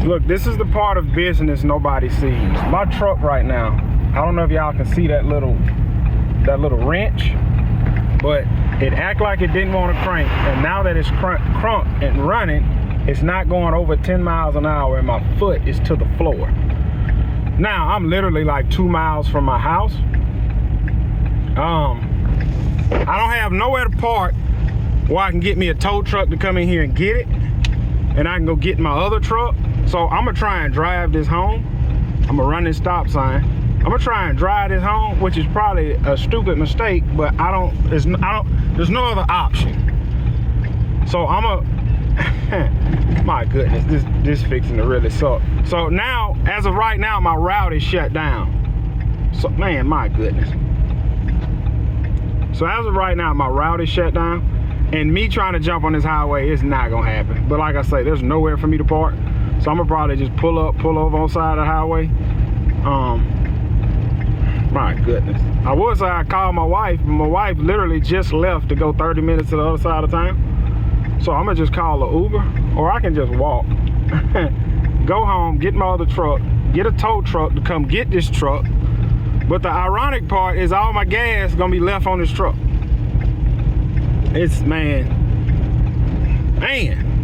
Look, this is the part of business nobody sees. My truck right now, I don't know if y'all can see that little wrench, but it act like it didn't want to crank, and now that it's crunked and running, it's not going over 10 miles an hour, and my foot is to the floor. Now, I'm literally like 2 miles from my house. I don't have nowhere to park where I can get me a tow truck to come in here and get it, and I can go get my other truck. So I'm gonna try and drive this home. I'm gonna run this stop sign. I'm gonna try and drive this home, which is probably a stupid mistake, but there's no other option. So my goodness, this fixing to really suck. So now, as of right now, my route is shut down. So man, my goodness. So as of right now, my route is shut down, and me trying to jump on this highway is not gonna happen. But like I say, there's nowhere for me to park. So I'm gonna probably just pull over on the side of the highway. My goodness. I would say I called my wife, but my wife literally just left to go 30 minutes to the other side of town. So I'm gonna just call an Uber, or I can just walk. Go home, get my other truck, get a tow truck to come get this truck. But the ironic part is all my gas gonna be left on this truck. It's, man,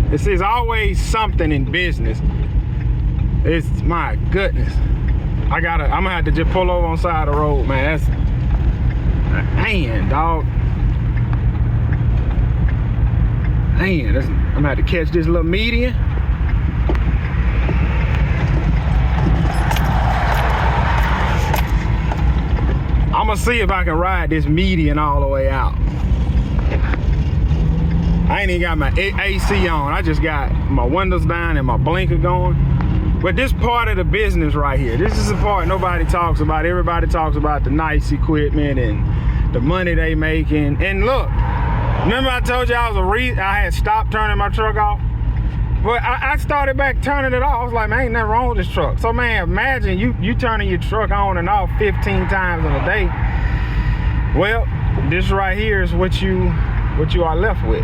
this is always something in business. It's, my goodness. I'm gonna have to just pull over on the side of the road, man. That's, man, dog. Man, I'm gonna have to catch this little median. I'm gonna see if I can ride this median all the way out. I ain't even got my AC on. I just got my windows down and my blinker going. But this part of the business right here, this is the part nobody talks about. Everybody talks about the nice equipment and the money they making. And look, remember I told you I had stopped turning my truck off? But I started back turning it off. I was like, man, ain't nothing wrong with this truck. So man, imagine you turning your truck on and off 15 times in a day. Well, this right here is what you are left with.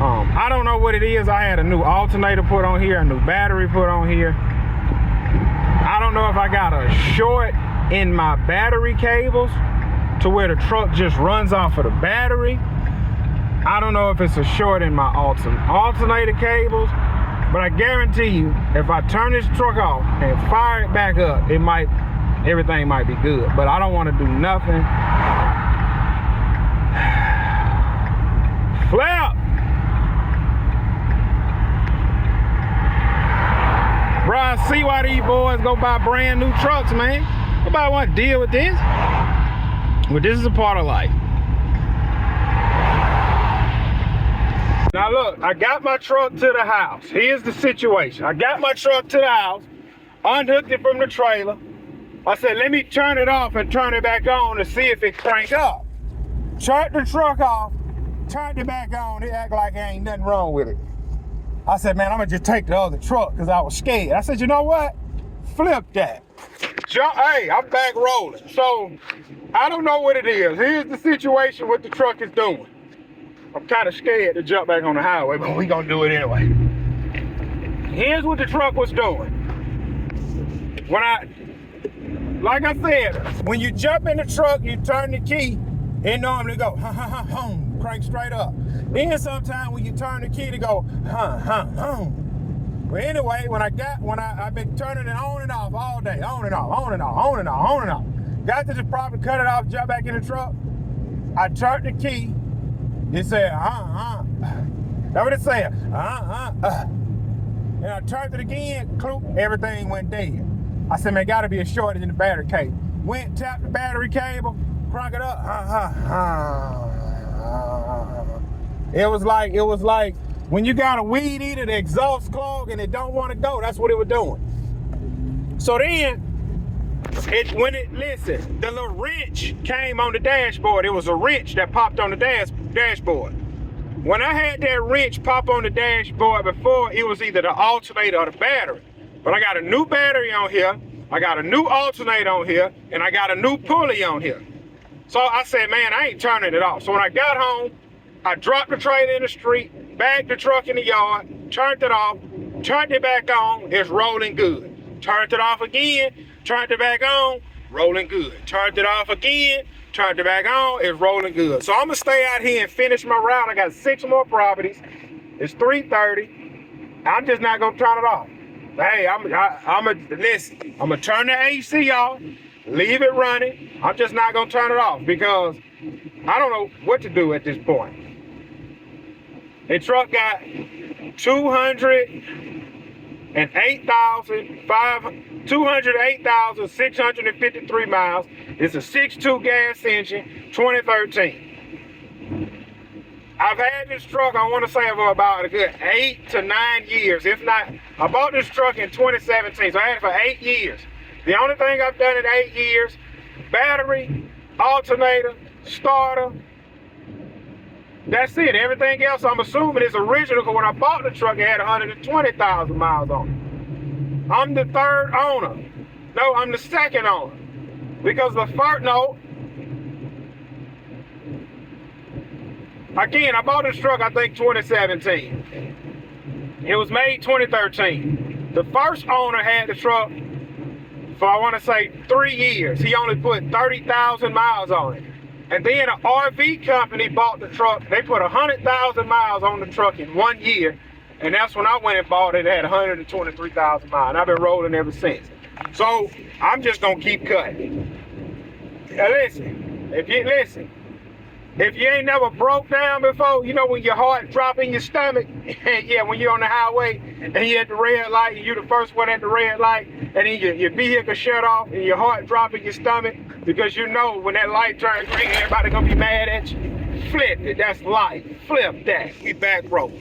I don't know what it is. I had a new alternator put on here, a new battery put on here. I don't know if I got a short in my battery cables to where the truck just runs off of the battery. I don't know if it's a short in my alternator cables, but I guarantee you, if I turn this truck off and fire it back up, everything might be good. But I don't want to do nothing. Flip! Bro, I see why these boys go buy brand new trucks, man. Nobody want to deal with this. But this is a part of life. Now look, I got my truck to the house. Here's the situation. I got my truck to the house, unhooked it from the trailer. I said, let me turn it off and turn it back on to see if it crank up. Turned the truck off, turned it back on. It act like there ain't nothing wrong with it. I said, man, I'm gonna just take the other truck because I was scared. I said, you know what? Flip that. Hey, I'm back rolling. So, I don't know what it is. Here's the situation what the truck is doing. I'm kind of scared to jump back on the highway, but we gonna do it anyway. Here's what the truck was doing. Like I said, when you jump in the truck, you turn the key, it normally go, crank straight up. Then sometimes when you turn the key to go, Well, anyway, I've been turning it on and off all day, on and off, on and off, on and off, on and off. Got to just probably cut it off, jump back in the truck. I turned the key. It said, That's what it said, And I turned it again, cloop, everything went dead. I said, man, gotta be a shortage in the battery cable. Went, tapped the battery cable, crank it up, It was like when you got a weed eater, the exhaust clog and it don't want to go. That's what it was doing. So then, listen, the little wrench came on the dashboard. It was a wrench that popped on the dashboard. When I had that wrench pop on the dashboard before, it was either the alternator or the battery. But I got a new battery on here, I got a new alternator on here, and I got a new pulley on here. So I said, man, I ain't turning it off. So when I got home, I dropped the trailer in the street, bagged the truck in the yard, turned it off, Turned it back on, it's rolling good. Turned it off again, turned it back on, rolling good. Turned it off again, turned it back on, it's rolling good. So I'm gonna stay out here and finish my route. I got 6 more properties. It's 3:30. I'm just not gonna turn it off. Hey, I'm gonna turn the AC off, leave it running. I'm just not gonna turn it off because I don't know what to do at this point. The truck got 208,653 miles. It's a 6.2 gas engine, 2013. I've had this truck, I want to say, for about a good 8 to 9 years. If not, I bought this truck in 2017, so I had it for 8 years. The only thing I've done in 8 years, battery, alternator, starter, that's it. Everything else, I'm assuming, is original, because when I bought the truck, it had 120,000 miles on it. I'm the 3rd owner. No, I'm the 2nd owner. Because the first, no. Again, I bought this truck, I think, 2017. It was made 2013. The first owner had the truck for, I want to say, 3 years. He only put 30,000 miles on it. And then an RV company bought the truck. They put 100,000 miles on the truck in 1 year. And that's when I went and bought it. It had 123,000 miles. And I've been rolling ever since. So I'm just going to keep cutting. Now listen, if you ain't never broke down before, you know when your heart drop in your stomach, yeah, when you're on the highway and you're at the red light, and you're the first one at the red light, and then your vehicle shut off and your heart drop in your stomach, because you know when that light turns green, everybody gonna be mad at you. Flip it, that's life. Flip that. We back broke.